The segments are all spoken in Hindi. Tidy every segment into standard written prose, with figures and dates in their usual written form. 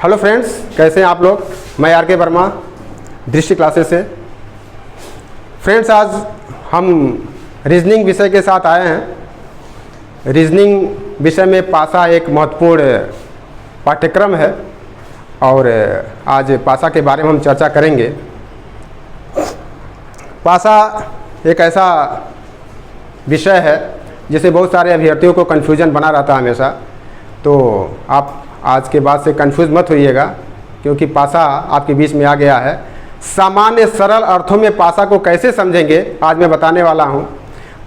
हेलो फ्रेंड्स, कैसे हैं आप लोग। मैं आर के वर्मा, दृष्टि क्लासेस से। फ्रेंड्स, आज हम रीजनिंग विषय के साथ आए हैं। रीजनिंग विषय में पासा एक महत्वपूर्ण पाठ्यक्रम है और आज पासा के बारे में हम चर्चा करेंगे। पासा एक ऐसा विषय है जिसे बहुत सारे अभ्यर्थियों को कन्फ्यूजन बना रहता है हमेशा। तो आप आज के बाद से कंफ्यूज मत होइएगा, क्योंकि पासा आपके बीच में आ गया है। सामान्य सरल अर्थों में पासा को कैसे समझेंगे आज मैं बताने वाला हूं।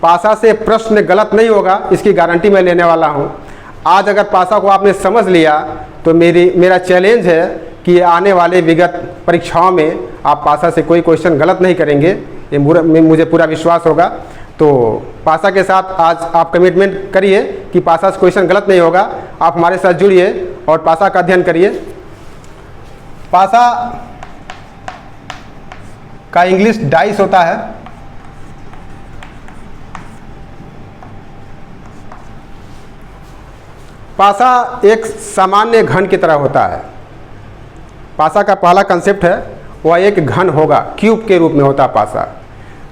पासा से प्रश्न गलत नहीं होगा, इसकी गारंटी मैं लेने वाला हूं। आज अगर पासा को आपने समझ लिया तो मेरा चैलेंज है कि आने वाले विगत परीक्षाओं में आप पासा से कोई क्वेश्चन गलत नहीं करेंगे, ये मुझे पूरा विश्वास होगा। तो पासा के साथ आज आप कमिटमेंट करिए कि पासा से क्वेश्चन गलत नहीं होगा। आप हमारे साथ जुड़िए और पासा का अध्ययन करिए। पासा का इंग्लिश डाइस होता है। पासा एक सामान्य घन की तरह होता है। पासा का पहला कंसेप्ट है वह एक घन होगा, क्यूब के रूप में होता है पासा।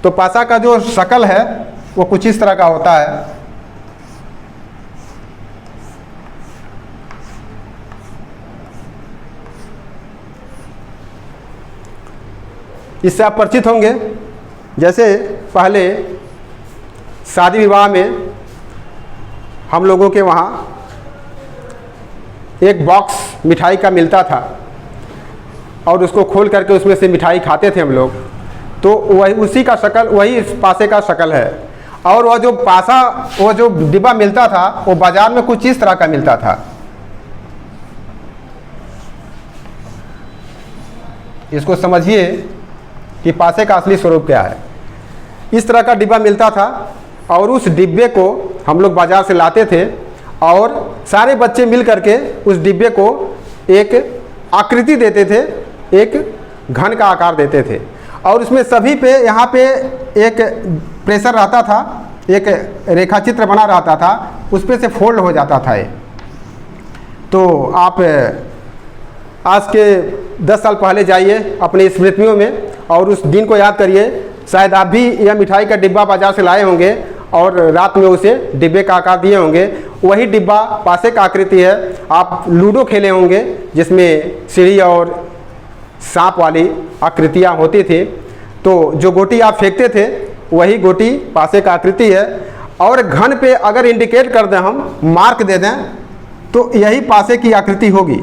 तो पासा का जो शक्ल है वो कुछ इस तरह का होता है। इससे आप परिचित होंगे। जैसे पहले शादी विवाह में हम लोगों के वहाँ एक बॉक्स मिठाई का मिलता था और उसको खोल करके उसमें से मिठाई खाते थे हम लोग। तो वही उसी का शक्ल, वही इस पासे का शक्ल है। और वह जो पासा, वो जो डिब्बा मिलता था वो बाजार में कुछ इस तरह का मिलता था। इसको समझिए कि पासे का असली स्वरूप क्या है। इस तरह का डिब्बा मिलता था और उस डिब्बे को हम लोग बाजार से लाते थे और सारे बच्चे मिल करके उस डिब्बे को एक आकृति देते थे, एक घन का आकार देते थे। और उसमें सभी पे यहाँ पे एक प्रेशर रहता था, एक रेखा चित्र बना रहता था, उस पे से फोल्ड हो जाता था ये। तो आप आज के 10 साल पहले जाइए अपनी स्मृतियों में और उस दिन को याद करिए। शायद आप भी यह मिठाई का डिब्बा बाजार से लाए होंगे और रात में उसे डिब्बे का आकार दिए होंगे। वही डिब्बा पासे का आकृति है। आप लूडो खेले होंगे जिसमें सीढ़ी और सांप वाली आकृतियाँ होती थी। तो जो गोटी आप फेंकते थे वही गोटी पासे का आकृति है। और घन पे अगर इंडिकेट कर दें, हम मार्क दे दें, तो यही पासे की आकृति होगी।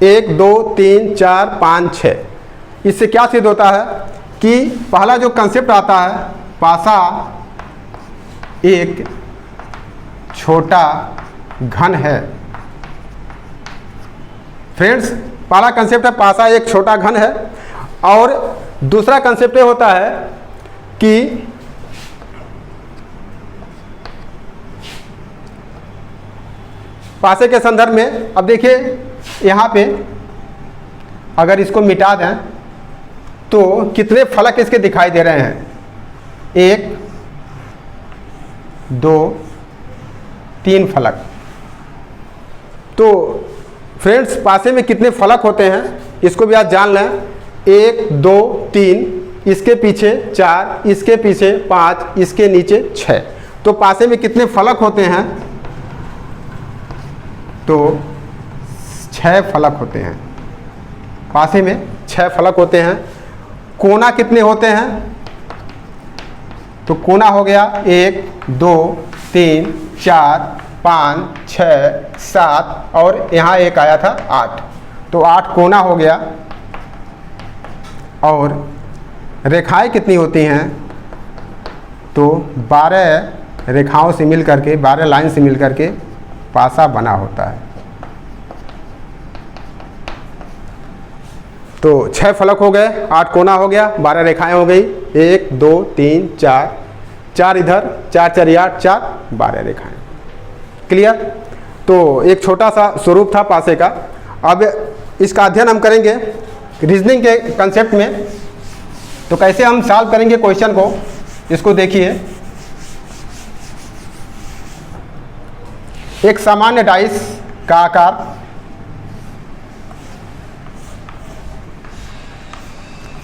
एक, दो, तीन, चार, पाँच, छः। इससे क्या सिद्ध होता है कि पहला जो कंसेप्ट आता है, पासा एक छोटा घन है। फ्रेंड्स, पहला कंसेप्ट है पासा एक छोटा घन है। और दूसरा कंसेप्ट ये होता है कि पासे के संदर्भ में, अब देखिए यहाँ पे अगर इसको मिटा दें तो कितने फलक इसके दिखाई दे रहे हैं। 1, 2, 3 फलक। तो फ्रेंड्स, पासे में कितने फलक होते हैं इसको भी आप जान लें। 1, 2, 3, इसके पीछे 4, इसके पीछे 5, इसके नीचे 6। तो पासे में कितने फलक होते हैं? तो 6 फलक होते हैं। पासे में 6 फलक होते हैं। कोना कितने होते हैं? तो कोना हो गया 1, 2, 3, 4, 5, 6, 7 और यहाँ एक आया था 8। तो 8 कोना हो गया। और रेखाएं कितनी होती हैं? तो 12 रेखाओं से मिल करके, 12 लाइन से मिल करके पासा बना होता है। तो 6 फलक हो गए, 8 कोना हो गया, 12 रेखाएं हो गई। 1, 2, 3, 4, 4 इधर, 4 4 8, 4, 12 रेखाएं। क्लियर? तो एक छोटा सा स्वरूप था पासे का। अब इसका अध्ययन हम करेंगे रीजनिंग के कंसेप्ट में। तो कैसे हम सॉल्व करेंगे क्वेश्चन को, इसको देखिए। एक सामान्य डाइस का आकार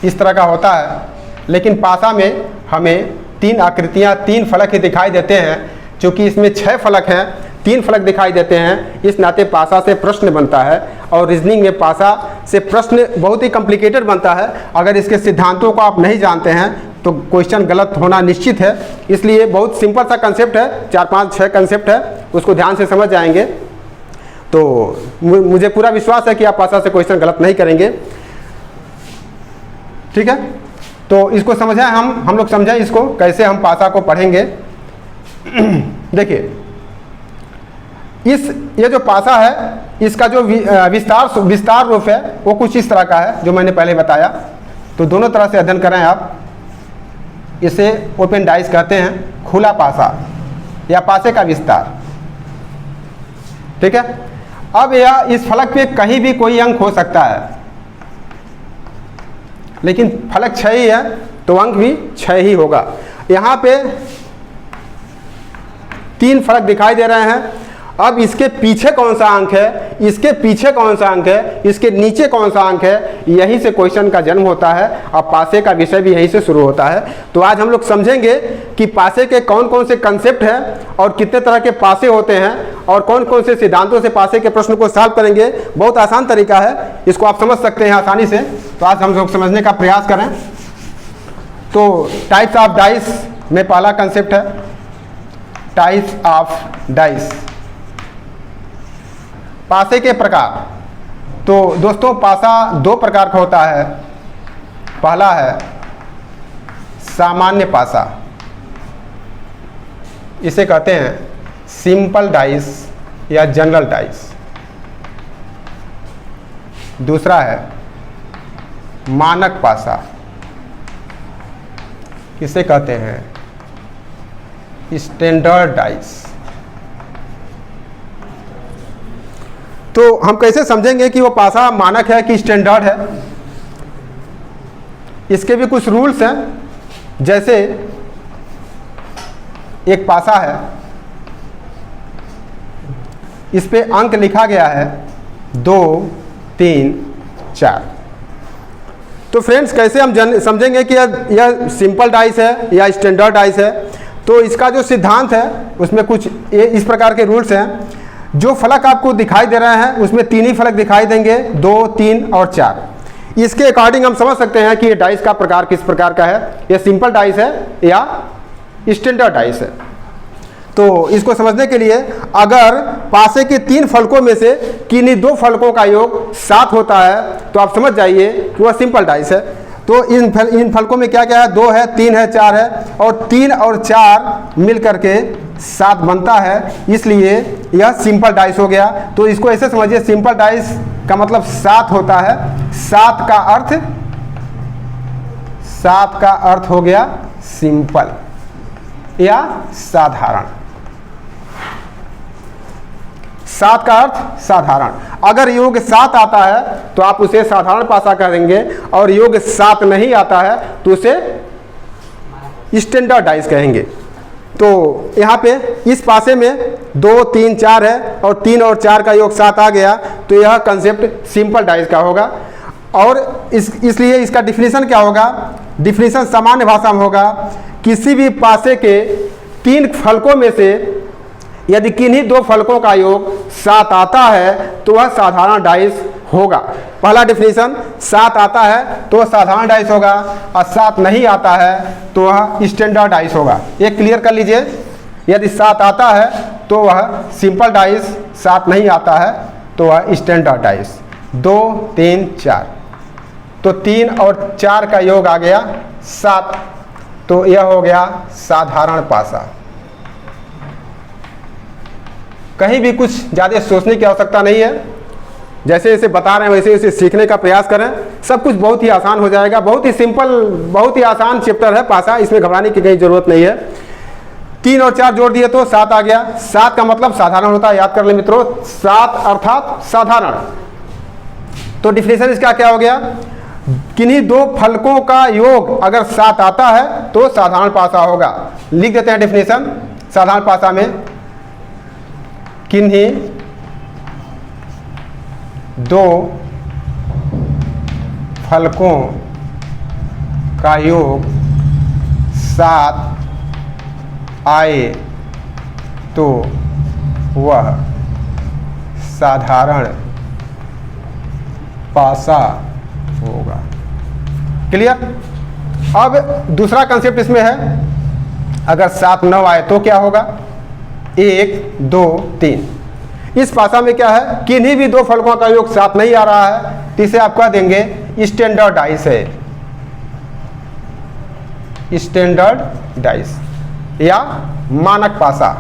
इस तरह का होता है, लेकिन पासा में हमें 3 आकृतियां, 3 फलक ही दिखाई देते हैं। क्योंकि इसमें 6 फलक हैं, 3 फलक दिखाई देते हैं, इस नाते पासा से प्रश्न बनता है। और रीजनिंग में पासा से प्रश्न बहुत ही कॉम्प्लिकेटेड बनता है। अगर इसके सिद्धांतों को आप नहीं जानते हैं तो क्वेश्चन गलत होना निश्चित है। इसलिए बहुत सिंपल सा कंसेप्ट है, 4, 5, 6 कंसेप्ट है, उसको ध्यान से समझ जाएंगे तो मुझे पूरा विश्वास है कि आप पासा से क्वेश्चन गलत नहीं करेंगे। ठीक है, तो इसको समझें, हम लोग समझें इसको कैसे हम पासा को पढ़ेंगे। देखिए, ये जो पासा है, इसका जो विस्तार रूप है वो कुछ इस तरह का है जो मैंने पहले बताया। तो दोनों तरह से अध्ययन करें आप। इसे ओपन डाइस कहते हैं, खुला पासा या पासे का विस्तार। ठीक है, अब यह इस फलक पे कहीं भी कोई अंक हो सकता है, लेकिन फलक 6 ही है तो अंक भी 6 ही होगा। यहाँ पे 3 फलक दिखाई दे रहे हैं। अब इसके पीछे कौन सा अंक है, इसके पीछे कौन सा अंक है, इसके नीचे कौन सा अंक है, यहीं से क्वेश्चन का जन्म होता है। और पासे का विषय भी यहीं से शुरू होता है। तो आज हम लोग समझेंगे कि पासे के कौन कौन से कंसेप्ट हैं और कितने तरह के पासे होते हैं और कौन कौन से सिद्धांतों से पासे के प्रश्न को सॉल्व करेंगे। बहुत आसान तरीका है, इसको आप समझ सकते हैं आसानी से। तो आज हम लोग समझने का प्रयास करें। तो टाइप्स ऑफ डाइस में पहला कंसेप्ट है टाइप्स ऑफ डाइस, पासे के प्रकार। तो दोस्तों, पासा 2 प्रकार का होता है। पहला है सामान्य पासा, इसे कहते हैं सिंपल डाइस या जनरल डाइस। दूसरा है मानक पासा, इसे कहते हैं स्टैंडर्ड डाइस। तो हम कैसे समझेंगे कि वो पासा मानक है कि स्टैंडर्ड है? इसके भी कुछ रूल्स हैं। जैसे एक पासा है, इस पे अंक लिखा गया है 2, 3, 4। तो फ्रेंड्स, कैसे हम समझेंगे कि यह सिंपल डाइस है या स्टैंडर्ड डाइस है? तो इसका जो सिद्धांत है उसमें कुछ इस प्रकार के रूल्स हैं। जो फलक आपको दिखाई दे रहे हैं उसमें 3 ही फलक दिखाई देंगे, 2, 3 और 4। इसके अकॉर्डिंग हम समझ सकते हैं कि ये डाइस का प्रकार किस प्रकार का है, ये सिंपल डाइस है या स्टैंडर्ड डाइस है। तो इसको समझने के लिए अगर पासे के 3 फलकों में से किन्हीं 2 फलकों का योग 7 होता है तो आप समझ जाइए कि वह सिंपल डाइस है। तो इन फलकों में क्या क्या है, 2 है, 3 है, 4 है, और 3 और 4 मिल करके 7 बनता है, इसलिए यह सिंपल डाइस हो गया। तो इसको ऐसे समझिए, सिंपल डाइस का मतलब 7 होता है। 7 का अर्थ हो गया सिंपल या साधारण। 7 का अर्थ साधारण। अगर योग 7 आता है तो आप उसे साधारण पासा कहेंगे, और योग 7 नहीं आता है तो उसे स्टैंडर्ड डाइस कहेंगे। तो यहाँ पे इस पासे में 2, 3, 4 है और 3 और 4 का योग 7 आ गया, तो यह कंसेप्ट सिंपल डाइस का होगा। और इसलिए इसका डिफिनीशन क्या होगा? डिफिनीशन सामान्य भाषा में होगा, किसी भी पासे के 3 फलकों में से यदि किन्हीं 2 फलकों का योग 7 आता है तो वह साधारण डाइस होगा। पहला डिफिनीशन, 7 आता है तो वह साधारण डाइस होगा, और 7 नहीं आता है तो वह स्टैंडर्ड डाइस होगा। ये क्लियर कर लीजिए। यदि 7 आता है तो वह सिंपल डाइस, 7 नहीं आता है तो वह स्टैंडर्ड डाइस। 2, 3, 4, तो 3 और 4 का योग आ गया 7, तो यह हो गया साधारण पासा। कहीं भी कुछ ज़्यादा सोचने की आवश्यकता नहीं है। जैसे जैसे बता रहे हैं वैसे वैसे सीखने का प्रयास करें, सब कुछ बहुत ही आसान हो जाएगा। बहुत ही सिंपल, बहुत ही आसान चैप्टर है पासा, इसमें घबराने की कोई ज़रूरत नहीं है। 3 और 4 जोड़ दिए तो 7 आ गया। 7 का मतलब साधारण होता है, याद कर ले मित्रों, 7 अर्थात साधारण। तो डिफिनेशन इसका क्या हो गया? किन्हीं दो फलकों का योग अगर 7 आता है तो साधारण पासा होगा। लिख देते हैं डेफिनेशन साधारण पासा में, किन्हीं दो फलकों का योग 7 आए तो वह साधारण पासा होगा। क्लियर। अब दूसरा कंसेप्ट इसमें है, अगर 7 9 आए तो क्या होगा, 1 2 3। इस पासा में क्या है, किन्हीं भी दो फलकों का योग 7 नहीं आ रहा है तो इसे आप कह देंगे स्टैंडर्ड डाइस है, स्टैंडर्ड डाइस या मानक पासा,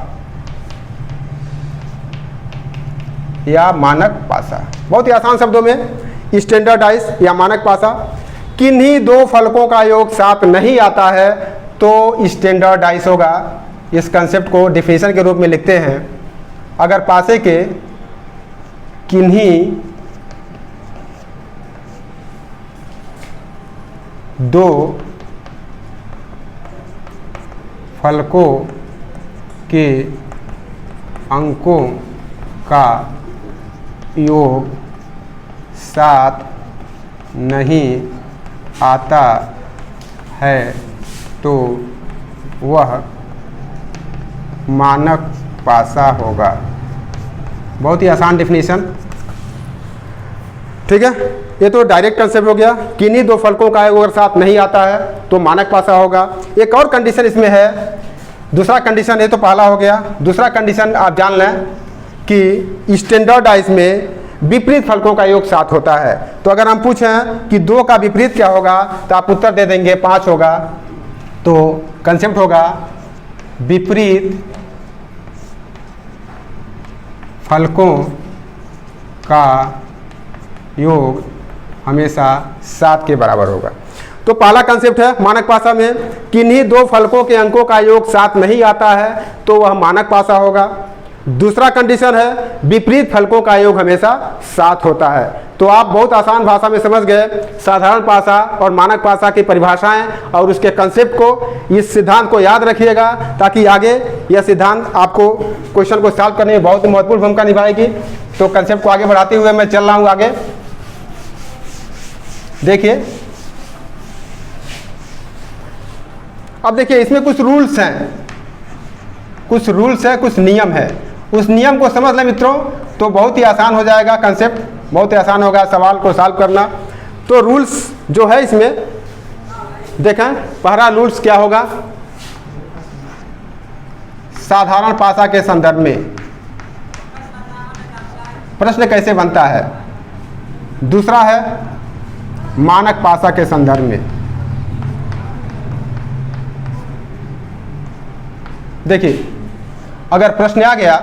या मानक पासा। बहुत ही आसान शब्दों में स्टैंडर्ड डाइस या मानक पासा। किन्हीं दो फलकों का योग 7 नहीं आता है तो स्टैंडर्ड डाइस होगा। इस कंसेप्ट को डिफिनेशन के रूप में लिखते हैं, अगर पासे के किन्हीं दो फलकों के अंकों का योग 7 नहीं आता है तो वह मानक पासा होगा। बहुत ही आसान डेफिनेशन, ठीक है। ये तो डायरेक्ट कंसेप्ट हो गया, किन्हीं दो फलकों का अगर 7 नहीं आता है तो मानक पासा होगा। एक और कंडीशन इसमें है, दूसरा कंडीशन, ये तो पहला हो गया। दूसरा कंडीशन आप जान लें कि स्टैंडर्ड डाइस में विपरीत फलकों का योग 7 होता है। तो अगर हम पूछें कि 2 का विपरीत क्या होगा तो आप उत्तर दे देंगे 5 होगा। तो कंसेप्ट होगा विपरीत फलकों का योग हमेशा 7 के बराबर होगा। तो पहला कंसेप्ट है मानक पासा में, किन्हीं दो फलकों के अंकों का योग 7 नहीं आता है तो वह मानक पासा होगा। दूसरा कंडीशन है विपरीत फलकों का योग हमेशा 7 होता है। तो आप बहुत आसान भाषा में समझ गए साधारण पासा और मानक पासा की परिभाषाएं और उसके कंसेप्ट को। इस सिद्धांत को याद रखिएगा ताकि आगे यह सिद्धांत आपको क्वेश्चन को सॉल्व करने में बहुत ही महत्वपूर्ण भूमिका निभाएगी। तो कंसेप्ट को आगे बढ़ाते हुए मैं चल रहा हूँ आगे। देखिए, अब देखिए इसमें कुछ रूल्स हैं, कुछ रूल्स है, कुछ नियम है। उस नियम को समझ लें मित्रों तो बहुत ही आसान हो जाएगा कंसेप्ट, बहुत ही आसान होगा सवाल को सॉल्व करना। तो रूल्स जो है इसमें देखें, पहला रूल्स क्या होगा, साधारण पासा के संदर्भ में प्रश्न कैसे बनता है। दूसरा है मानक पासा के संदर्भ में। देखिए अगर प्रश्न आ गया,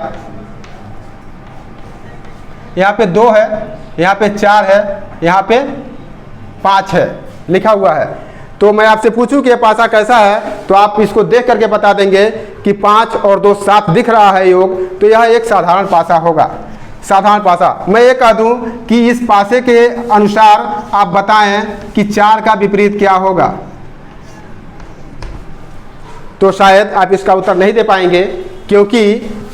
यहाँ पे 2 है, यहाँ पे 4 है, यहाँ पे 5 है लिखा हुआ है, तो मैं आपसे पूछूं कि ये पासा कैसा है तो आप इसको देख करके बता देंगे कि 5 और 2 7 दिख रहा है योग, तो यह एक साधारण पासा होगा। साधारण पासा। मैं ये कह दूं कि इस पासे के अनुसार आप बताएं कि 4 का विपरीत क्या होगा, तो शायद आप इसका उत्तर नहीं दे पाएंगे, क्योंकि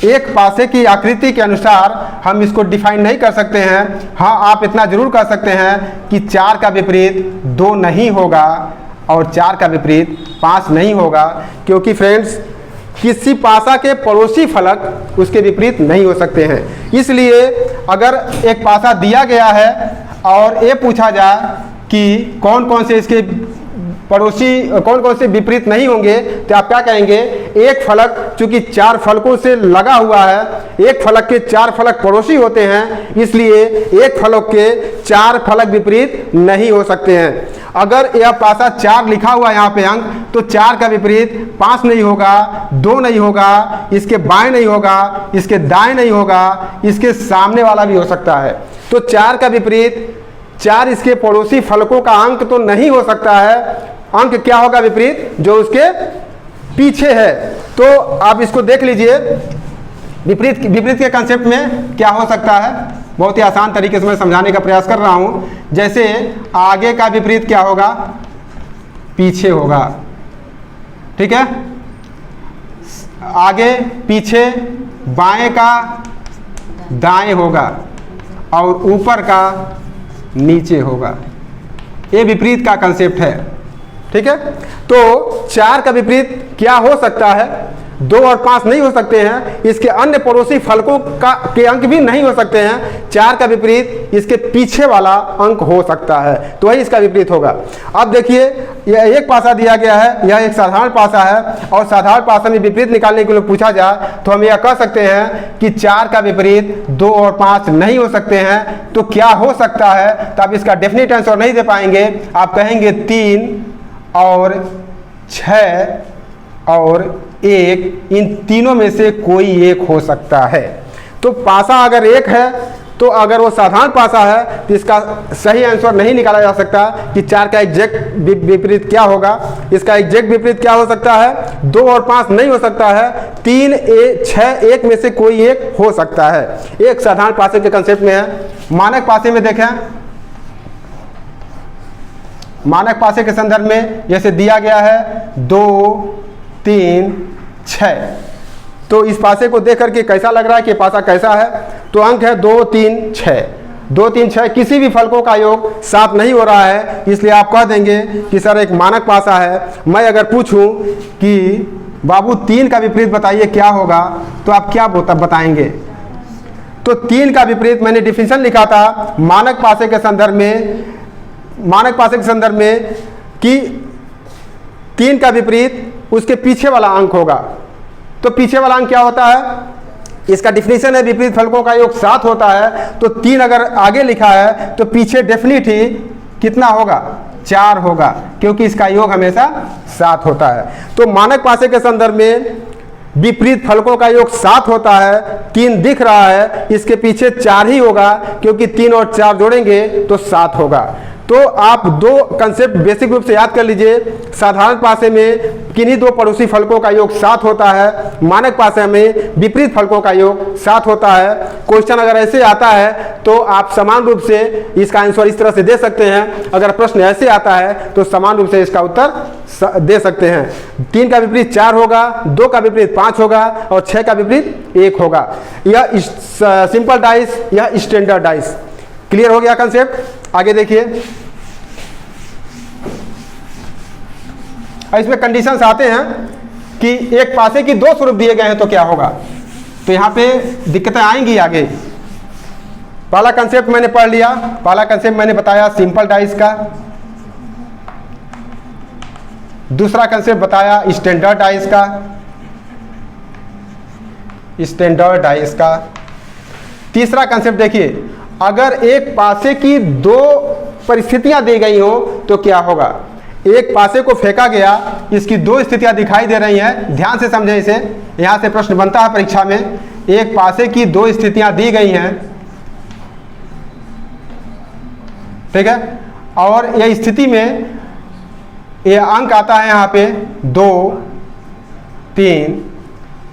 एक पासे की आकृति के अनुसार हम इसको डिफाइन नहीं कर सकते हैं। हाँ, आप इतना जरूर कह सकते हैं कि 4 का विपरीत 2 नहीं होगा और 4 का विपरीत 5 नहीं होगा, क्योंकि फ्रेंड्स किसी पासा के पड़ोसी फलक उसके विपरीत नहीं हो सकते हैं। इसलिए अगर एक पासा दिया गया है और ये पूछा जाए कि कौन कौन से इसके पड़ोसी, कौन कौन से विपरीत नहीं होंगे, तो आप क्या कहेंगे, एक फलक चूंकि 4 फलकों से लगा हुआ है, एक फलक के 4 फलक पड़ोसी होते हैं, इसलिए एक फलक के 4 फलक विपरीत नहीं हो सकते हैं। अगर यह पासा 4 लिखा हुआ है यहाँ पे अंक, तो 4 का विपरीत 5 नहीं होगा, 2 नहीं होगा, इसके बाएं नहीं होगा, इसके दाएं नहीं होगा, इसके सामने वाला भी हो सकता है। तो 4 का विपरीत 4 इसके पड़ोसी फलकों का अंक तो नहीं हो सकता है। अंक क्या होगा विपरीत, जो उसके पीछे है। तो आप इसको देख लीजिए, विपरीत के कंसेप्ट में क्या हो सकता है, बहुत ही आसान तरीके से मैं समझाने का प्रयास कर रहा हूँ। जैसे आगे का विपरीत क्या होगा, पीछे होगा, ठीक है। आगे पीछे, बाएं का दाएं होगा और ऊपर का नीचे होगा। ये विपरीत का कंसेप्ट है, ठीक है। तो 4 का विपरीत क्या हो सकता है, 2 और 5 नहीं हो सकते हैं, इसके अन्य पड़ोसी फलकों के अंक भी नहीं हो सकते हैं। 4 का विपरीत इसके पीछे वाला अंक हो सकता है, तो वही इसका विपरीत होगा। अब देखिए, यह एक पासा दिया गया है, यह एक साधारण पासा है, और साधारण पासा में विपरीत निकालने के लिए पूछा जाए तो हम यह कह सकते हैं कि 4 का विपरीत 2 और 5 नहीं हो सकते हैं। तो क्या हो सकता है, तो आप इसका डेफिनेट आंसर नहीं दे पाएंगे, आप कहेंगे 3 और 6 और 1, इन तीनों में से कोई एक हो सकता है। तो पासा अगर एक है, तो अगर वो साधारण पासा है तो इसका सही आंसर नहीं निकाला जा सकता कि 4 का एग्जैक्ट विपरीत क्या होगा। इसका एग्जैक्ट विपरीत क्या हो सकता है, 2 और 5 नहीं हो सकता है, 3, 6, 1 में से कोई एक हो सकता है। एक साधारण पासे के कंसेप्ट में है। मानक पासे में देखें, मानक पासे के संदर्भ में जैसे दिया गया है 2, 3, 6, तो इस पासे को देख करके कैसा लग रहा है कि पासा कैसा है, तो अंक है 2, 3, 6। 2, 3, 6 किसी भी फलकों का योग 7 नहीं हो रहा है, इसलिए आप कह देंगे कि सर एक मानक पासा है। मैं अगर पूछूं कि बाबू 3 का विपरीत बताइए क्या होगा, तो आप क्या बताएंगे। तो 3 का विपरीत मैंने डिफिनेशन लिखा था मानक पासे के संदर्भ में, मानक पासे के संदर्भ में कि 3 का विपरीत उसके पीछे वाला अंक होगा। तो पीछे वाला अंक क्या होता है, इसका डिफिनेशन है विपरीत फलकों का योग 7 होता है। तो 3 अगर आगे लिखा है तो पीछे डेफिनेट ही कितना होगा, 4 होगा, क्योंकि इसका योग हमेशा 7 होता है। तो मानक पासे के संदर्भ में विपरीत फलकों का योग 7 होता है। 3 दिख रहा है, इसके पीछे 4 ही होगा, क्योंकि 3 और 4 जोड़ेंगे तो 7 होगा। तो आप 2 कंसेप्ट बेसिक रूप से याद कर लीजिए। साधारण पासे में किन्हीं 2 पड़ोसी फलकों का योग 7 होता है, मानक पासे में विपरीत फलकों का योग 7 होता है। क्वेश्चन अगर ऐसे आता है तो आप समान रूप से इसका आंसर इस तरह से दे सकते हैं। अगर प्रश्न ऐसे आता है तो समान रूप से इसका उत्तर दे सकते हैं। 3 का विपरीत 4 होगा, 2 का विपरीत 5 होगा और 6 का विपरीत 1 होगा। यह सिंपल डाइस, यह स्टैंडर्ड डाइस। क्लियर हो गया कंसेप्ट। आगे देखिए, इसमें कंडीशंस आते हैं कि एक पासे की 2 स्वरूप दिए गए हैं तो क्या होगा, तो यहाँ पे दिक्कतें आएंगी आगे। पहला कंसेप्ट मैंने पढ़ लिया, पहला कंसेप्ट मैंने बताया सिंपल डाइस का। दूसरा कंसेप्ट बताया स्टैंडर्ड डाइस का, स्टैंडर्ड डाइस का। तीसरा कंसेप्ट देखिए, अगर एक पासे की 2 परिस्थितियां दी गई हो तो क्या होगा। एक पासे को फेंका गया, इसकी 2 स्थितियां दिखाई दे रही हैं, ध्यान से समझें इसे, यहां से प्रश्न बनता है परीक्षा में। एक पासे की 2 स्थितियां दी गई हैं, ठीक है, और यह स्थिति में यह अंक आता है यहाँ पे 2, 3,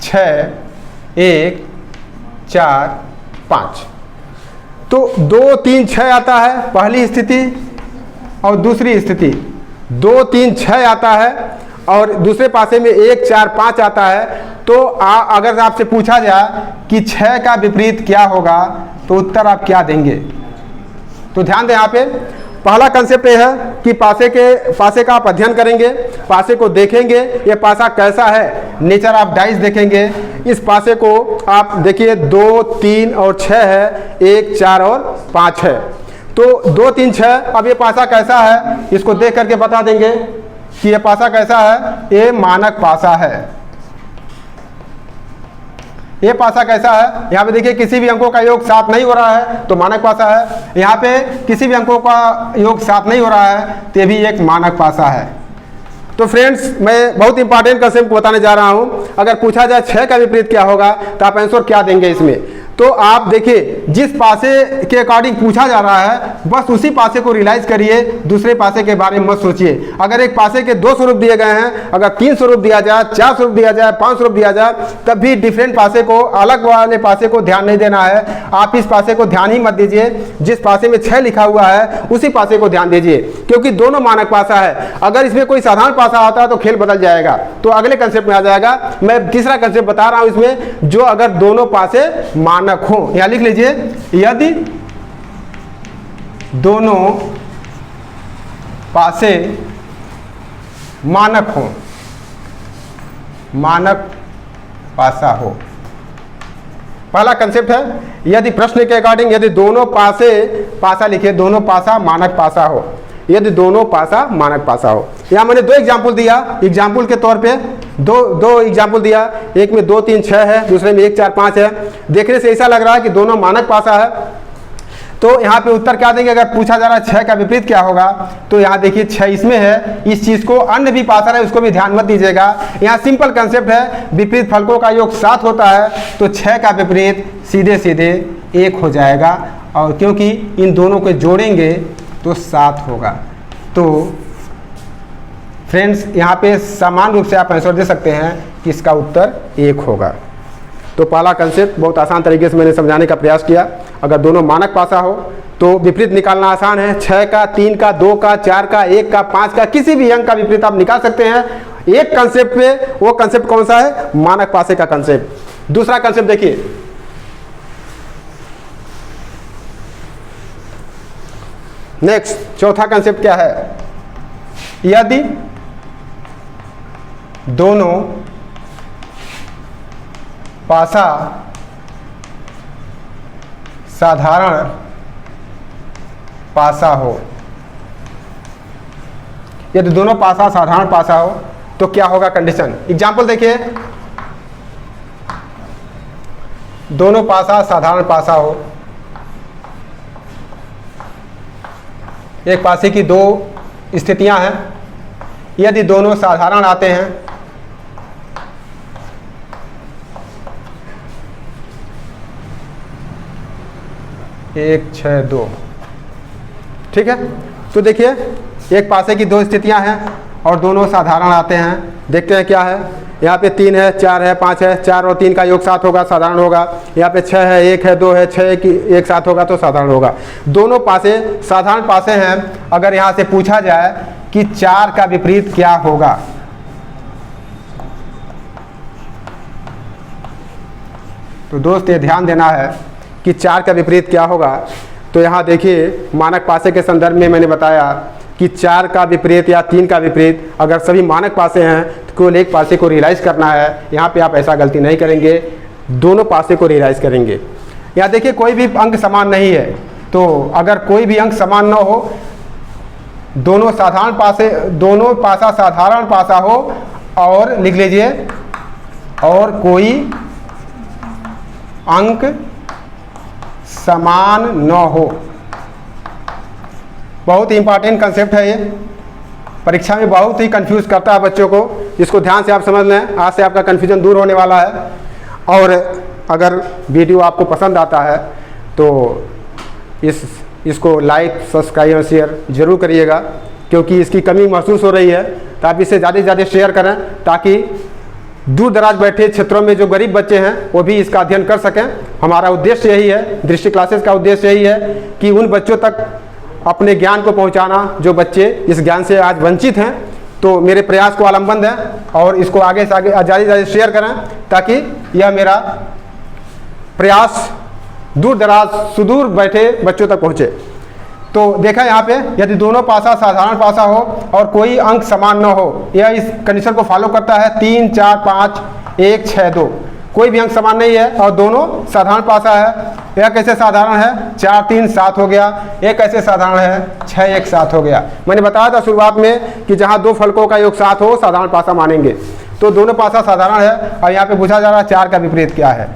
6, 1, 4, 5। तो 2, 3, 6 आता है पहली स्थिति, और दूसरी स्थिति 2, 3, 6 आता है, और दूसरे पासे में 1, 4, 5 आता है। तो अगर आपसे पूछा जाए कि 6 का विपरीत क्या होगा, तो उत्तर आप क्या देंगे। तो ध्यान दें, यहाँ पे पहला कंसेप्ट ये है कि पासे का आप अध्ययन करेंगे, पासे को देखेंगे, ये पासा कैसा है, नेचर ऑफ डाइस देखेंगे। इस पासे को आप देखिए 2, 3 और 6 है, 1, 4 और 5 है। तो 2, 3, 6, अब ये पासा कैसा है, इसको देख करके बता देंगे कि ये पासा कैसा है, ये मानक पासा है। ये पासा कैसा है, यहाँ पे देखिए किसी भी अंकों का योग 7 नहीं हो रहा है तो मानक पासा है। यहाँ पे किसी भी अंकों का योग 7 नहीं हो रहा है तो ये भी एक मानक पासा है। तो फ्रेंड्स, मैं बहुत इंपॉर्टेंट कंसेप्ट बताने जा रहा हूँ। अगर पूछा जाए 6 का विपरीत क्या होगा तो आप आंसर क्या देंगे इसमें। तो आप देखिए जिस पासे के अकॉर्डिंग पूछा जा रहा है बस उसी पासे को रियलाइज करिए, दूसरे पासे के बारे में मत सोचिए। अगर एक पासे के 2 स्वरूप दिए गए हैं, अगर 3 स्वरूप दिया जाए, 4 स्वरूप दिया जाए, 5 स्वरूप दिया जाए, तब भी डिफरेंट पासे को, अलग वाले पासे को ध्यान नहीं देना है। आप इस पासे को ध्यान ही मत दीजिए, जिस पासे में 6 लिखा हुआ है उसी पासे को ध्यान दीजिए, क्योंकि दोनों मानक पासा है। अगर इसमें कोई साधारण पासा होता है तो खेल बदल जाएगा, तो अगले कंसेप्ट में आ जाएगा। मैं तीसरा कंसेप्ट बता रहा हूं इसमें, जो अगर दोनों पासे मानक हो, यहां लिख लीजिए, यदि दोनों पासे मानक हो, मानक पासा हो। पहला कंसेप्ट है, यदि प्रश्न के अकॉर्डिंग यदि दोनों पासे, पासा लिखिए, दोनों पासा मानक पासा हो, यदि दोनों पासा मानक पासा हो। यहां मैंने 2 एग्जाम्पल दिया, एग्जाम्पल के तौर पे दो एग्जाम्पल दिया, एक में 2 3 6 है, दूसरे में 1 4 5 है। देखने से ऐसा लग रहा है कि दोनों मानक पासा है, तो यहाँ पे उत्तर क्या देंगे? अगर पूछा जा रहा है 6 का विपरीत क्या होगा, तो यहाँ देखिए 6 इसमें है, इस चीज को अन्य भी पासा है उसको भी ध्यान मत दीजिएगा। यहाँ सिंपल कंसेप्ट है, विपरीत फलकों का योग 7 होता है, तो 6 का विपरीत सीधे सीधे 1 हो जाएगा, और क्योंकि इन दोनों को जोड़ेंगे तो 7 होगा। तो फ्रेंड्स यहाँ पे समान रूप से आप आंसर दे सकते हैं कि इसका उत्तर 1 होगा। तो पहला कंसेप्ट बहुत आसान तरीके से मैंने समझाने का प्रयास किया। अगर दोनों मानक पासा हो तो विपरीत निकालना आसान है। 6 का, 3 का, 2 का, 4 का, 1 का, 5 का, किसी भी अंक का विपरीत आप निकाल सकते हैं एक कंसेप्ट पे। वो कंसेप्ट कौन सा है? मानक पासे का कंसेप्ट। दूसरा कंसेप्ट देखिए, नेक्स्ट चौथा कंसेप्ट क्या है? यदि दोनों पासा साधारण पासा हो, यदि दोनों पासा साधारण पासा हो तो क्या होगा कंडीशन? एग्जाम्पल देखिए, दोनों पासा साधारण पासा हो, एक पासे की 2 स्थितियां हैं, यदि दोनों साधारण आते हैं, 1 6 2, ठीक है। तो देखिए एक पासे की 2 स्थितियां हैं और दोनों साधारण आते हैं। देखते हैं क्या है। यहाँ पे 3 है, 4 है, 5 है, 4 और 3 का योग 7 होगा, साधारण होगा। यहाँ पे 6 है, 1 है, 2 है, 6 की 1 7 होगा तो साधारण होगा। दोनों पासे साधारण पासे हैं। अगर यहाँ से पूछा जाए कि 4 का विपरीत क्या होगा, तो दोस्त ये ध्यान देना है कि 4 का विपरीत क्या होगा। तो यहाँ देखिए मानक पासे के संदर्भ में मैंने बताया कि 4 का विपरीत या 3 का विपरीत अगर सभी मानक पासे हैं तो केवल एक पासे को रियलाइज करना है। यहाँ पे आप ऐसा गलती नहीं करेंगे, दोनों पासे को रियलाइज करेंगे। यहाँ देखिए कोई भी अंक समान नहीं है, तो अगर कोई भी अंक समान न हो, दोनों साधारण पासे, दोनों पासा साधारण पासा हो, और लिख लीजिए और कोई अंक समान न हो। बहुत ही इंपॉर्टेंट कंसेप्ट है ये, परीक्षा में बहुत ही कंफ्यूज करता है बच्चों को। इसको ध्यान से आप समझ लें, आज से आपका कंफ्यूजन दूर होने वाला है। और अगर वीडियो आपको पसंद आता है तो इसको लाइक, सब्सक्राइब और शेयर जरूर करिएगा, क्योंकि इसकी कमी महसूस हो रही है। तो आप इसे ज़्यादा से ज़्यादा शेयर करें ताकि दूर दराज बैठे क्षेत्रों में जो गरीब बच्चे हैं वो भी इसका अध्ययन कर सकें। हमारा उद्देश्य यही है, दृष्टि क्लासेस का उद्देश्य यही है कि उन बच्चों तक अपने ज्ञान को पहुंचाना जो बच्चे इस ज्ञान से आज वंचित हैं। तो मेरे प्रयास को आलम्बन दें और इसको आगे से आगे ज़्यादा से ज़्यादा शेयर करें ताकि यह मेरा प्रयास दूर दराज सुदूर बैठे बच्चों तक पहुँचे। तो देखा यहाँ पे, यदि दोनों पासा साधारण पासा हो और कोई अंक समान न हो, यह इस कंडीशन को फॉलो करता है। 3 4 5 1 6 2, कोई भी अंक समान नहीं है और दोनों साधारण पासा है। यह कैसे साधारण है? 4 3 7 हो गया। यह कैसे साधारण है? 6 1 7 हो गया। मैंने बताया था शुरुआत में कि जहाँ 2 फलकों का योग 7 हो साधारण पासा मानेंगे। तो दोनों पासा साधारण है और यहाँ पे पूछा जा रहा है 4 का विपरीत क्या है।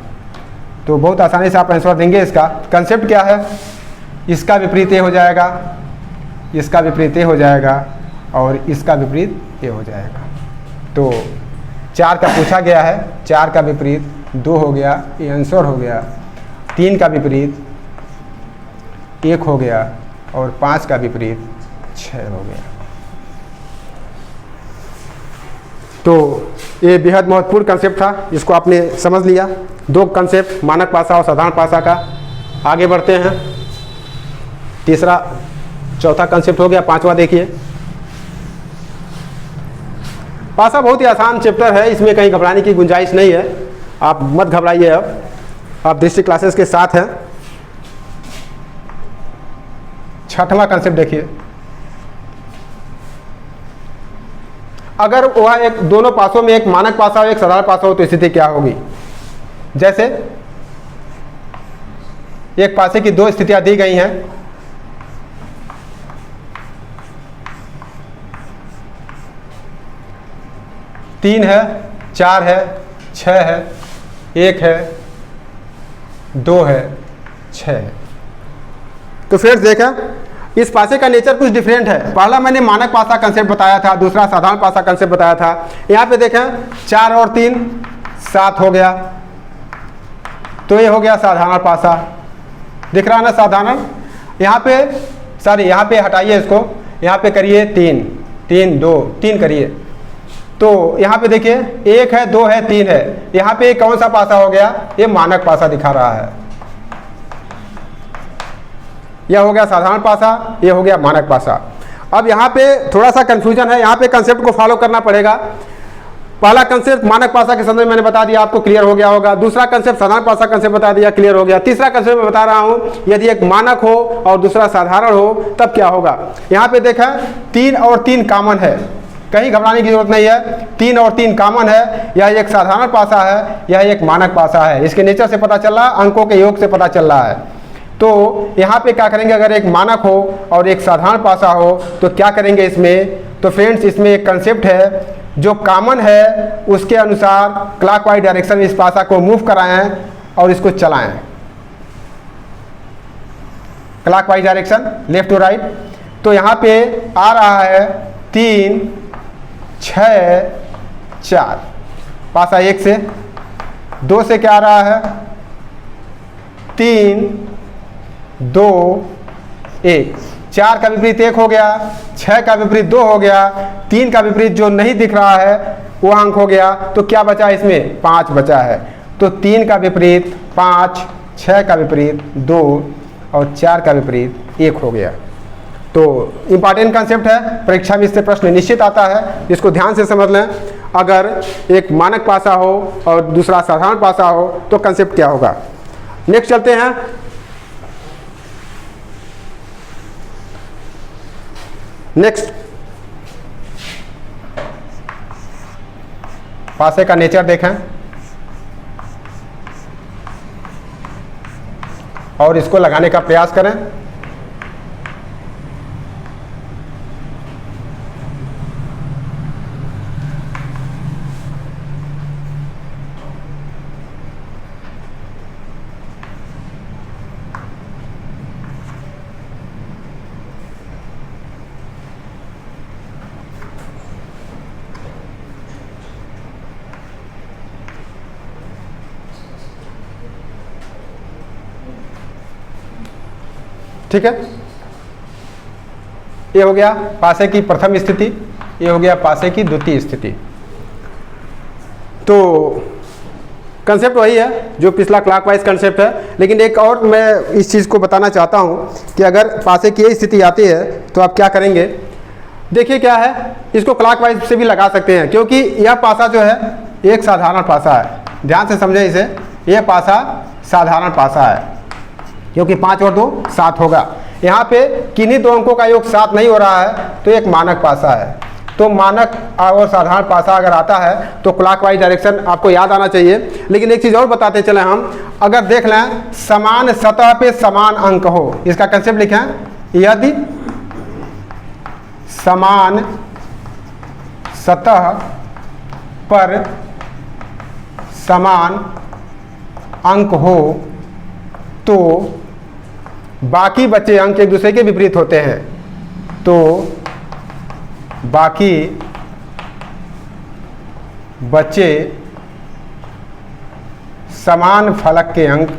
तो बहुत आसानी से आप आंसर देंगे। इसका कंसेप्ट क्या है? इसका विपरीत ये हो जाएगा, इसका विपरीत ये हो जाएगा और इसका विपरीत ये हो जाएगा। तो 4 का पूछा गया है, 4 का विपरीत 2 हो गया, ये आंसर हो गया। 3 का विपरीत 1 हो गया और 5 का विपरीत 6 हो गया। तो ये बेहद महत्वपूर्ण कंसेप्ट था, इसको आपने समझ लिया। 2 कंसेप्ट, मानक पासा और साधारण पासा का। आगे बढ़ते हैं, तीसरा चौथा कंसेप्ट हो गया, 5वां देखिए। पासा बहुत ही आसान चैप्टर है, इसमें कहीं घबराने की गुंजाइश नहीं है, आप मत घबराइए। अब आप दृष्टि क्लासेस के साथ हैं। 6वां कंसेप्ट देखिए। अगर वह एक दोनों पासों में एक मानक पासा और एक साधारण पासा हो तो स्थिति क्या होगी। जैसे एक पासे की 2 स्थितियां दी गई हैं। तीन है, 4 है, 6 है, 1 है, 2 है, 6 है। तो फ्रेंड्स देखा, इस पासे का नेचर कुछ डिफरेंट है। पहला मैंने मानक पासा कंसेप्ट बताया था, दूसरा साधारण पासा कंसेप्ट बताया था। यहाँ पे देखें 4 और 3 7 हो गया, तो ये हो गया साधारण पासा। दिख रहा है ना साधारण। यहाँ पे सॉरी, यहाँ पे हटाइए इसको, यहाँ पे करिए 3 3 2 3 करिए, तो यहाँ पे देखिए 1 है, 2 है, 3 है। यहाँ पे कौन सा पासा हो गया, ये मानक पासा दिखा रहा है। यह हो गया साधारण पासा, यह हो गया मानक पासा। अब यहाँ पे थोड़ा सा कंफ्यूजन है, यहाँ पे कंसेप्ट को फॉलो करना पड़ेगा। पहला कंसेप्ट मानक पासा के संदर्भ में मैंने बता दिया, आपको क्लियर हो गया होगा। दूसरा कंसेप्ट साधारण पासा कंसेप्ट बता दिया, क्लियर हो गया। तीसरा कंसेप्ट मैं बता रहा हूँ, यदि एक मानक हो और दूसरा साधारण हो तब क्या होगा। यहाँ पे देखा 3 और 3 कॉमन है, कहीं घबराने की जरूरत नहीं है। 3 और 3 कॉमन है, यह एक साधारण पासा है, यह एक मानक पासा है। इसके नेचर से पता चल रहा है, अंकों के योग से पता चल रहा है। तो यहाँ पे क्या करेंगे, अगर एक मानक हो और एक साधारण पासा हो तो क्या करेंगे इसमें। तो फ्रेंड्स इसमें एक कंसेप्ट है, जो कॉमन है उसके अनुसार क्लॉकवाइज डायरेक्शन में इस पासा को मूव कराएं और इसको चलाएं। Clockwise direction left to right. तो यहाँ पे आ रहा है 3 6 4, पासा 1 से। 2 से क्या आ रहा है, 3 2 1। 4 का विपरीत 1 हो गया, 6 का विपरीत 2 हो गया, 3 का विपरीत जो नहीं दिख रहा है वो अंक हो गया। तो क्या बचा इसमें, 5 बचा है। तो 3 का विपरीत 5, 6 का विपरीत 2 और 4 का विपरीत 1 हो गया। तो इम्पॉर्टेंट कंसेप्ट है, परीक्षा में इससे प्रश्न निश्चित आता है, इसको ध्यान से समझ लें। अगर एक मानक पासा हो और दूसरा साधारण पासा हो तो कंसेप्ट क्या होगा। नेक्स्ट चलते हैं। नेक्स्ट पासे का नेचर देखें और इसको लगाने का प्रयास करें। ठीक है, ये हो गया पासे की प्रथम स्थिति, ये हो गया पासे की द्वितीय स्थिति। तो कंसेप्ट वही है जो पिछला क्लॉकवाइज कंसेप्ट है, लेकिन एक और मैं इस चीज़ को बताना चाहता हूँ कि अगर पासे की यही स्थिति आती है तो आप क्या करेंगे। देखिए क्या है, इसको क्लॉकवाइज से भी लगा सकते हैं, क्योंकि यह पासा जो है एक साधारण पासा है। ध्यान से समझें इसे, यह पासा साधारण पासा है, क्योंकि 5 और 2 7 होगा। यहाँ पे किन्हीं 2 अंकों का योग 7 नहीं हो रहा है, तो एक मानक पासा है। तो मानक और साधारण पासा अगर आता है तो क्लॉकवाइज डायरेक्शन आपको याद आना चाहिए। लेकिन एक चीज़ और बताते चले हम, अगर देख लें समान सतह पे समान अंक हो, इसका कंसेप्ट लिखें। यदि समान सतह पर समान अंक हो तो बाकी बचे अंक एक दूसरे के विपरीत होते हैं। तो बाकी बचे समान फलक के अंक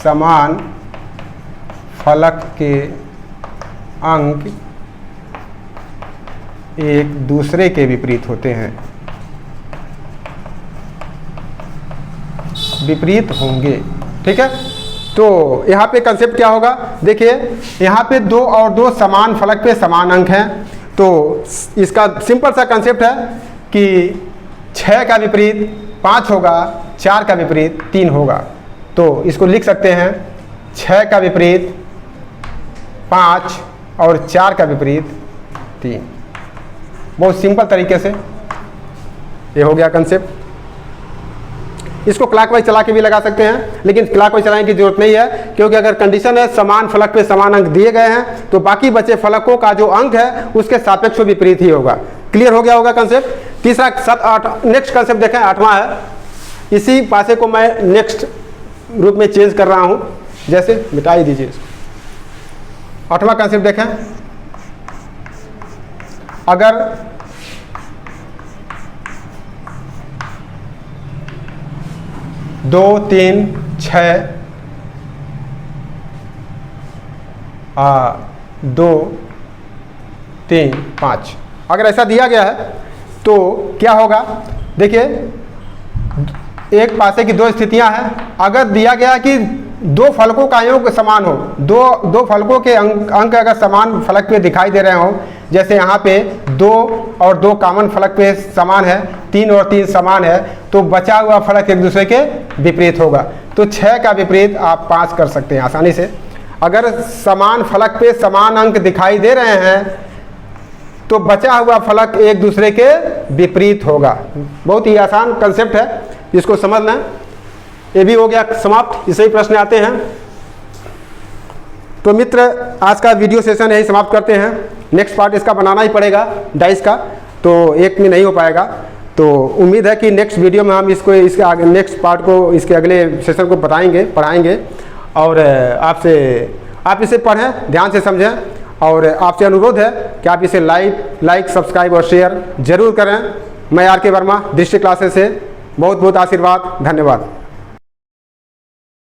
समान फलक के अंक एक दूसरे के विपरीत होते हैं, विपरीत होंगे। ठीक है, तो यहाँ पे कंसेप्ट क्या होगा, देखिए यहाँ पे 2 और 2 समान फलक पे समान अंक हैं, तो इसका सिंपल सा कंसेप्ट है कि 6 का विपरीत 5 होगा, 4 का विपरीत 3 होगा। तो इसको लिख सकते हैं 6 का विपरीत 5 और 4 का विपरीत 3। बहुत सिंपल तरीके से ये हो गया कंसेप्ट। इसको क्लॉकवाइज चला के भी लगा सकते हैं, लेकिन क्लॉकवाइज चलाने की जरूरत नहीं है, क्योंकि अगर कंडीशन है समान फलक पे समान अंक दिए गए हैं तो बाकी बचे फलकों का जो अंक है उसके सापेक्ष विपरीत ही होगा। क्लियर हो गया होगा कंसेप्ट। तीसरा नेक्स्ट कंसेप्ट देखें, 8वां है। इसी पासे को मैं नेक्स्ट रूप में चेंज कर रहा हूं, जैसे मिटा ही दीजिए इसको। 8वां कंसेप्ट देखें, अगर दो 3 6 2 3 5 अगर ऐसा दिया गया है तो क्या होगा, देखिए एक पासे की 2 स्थितियां हैं। अगर दिया गया कि 2 फलकों का योग समान हो, दो फलकों के अंक अगर समान फलक पे दिखाई दे रहे हो, जैसे यहाँ पे 2 और 2 कॉमन फलक पे समान है, 3 और 3 समान है, तो बचा हुआ फलक एक दूसरे के विपरीत होगा। तो 6 का विपरीत आप 5 कर सकते हैं आसानी से। अगर समान फलक पे समान अंक दिखाई दे रहे हैं तो बचा हुआ फलक एक दूसरे के विपरीत होगा। बहुत ही आसान कंसेप्ट है, इसको समझना। ये भी हो गया समाप्त। इसे ही प्रश्न आते हैं। तो मित्र, आज का वीडियो सेशन यही समाप्त करते हैं। नेक्स्ट पार्ट इसका बनाना ही पड़ेगा डाइस का, तो एक में नहीं हो पाएगा। तो उम्मीद है कि नेक्स्ट वीडियो में हम इसके आगे नेक्स्ट पार्ट को, इसके अगले सेशन को पढ़ाएंगे और आप इसे पढ़ें, ध्यान से समझें, और आपसे अनुरोध है कि आप इसे लाइक सब्सक्राइब और शेयर जरूर करें। मैं आर के वर्मा, दृष्टि क्लासेस से बहुत बहुत आशीर्वाद, धन्यवाद।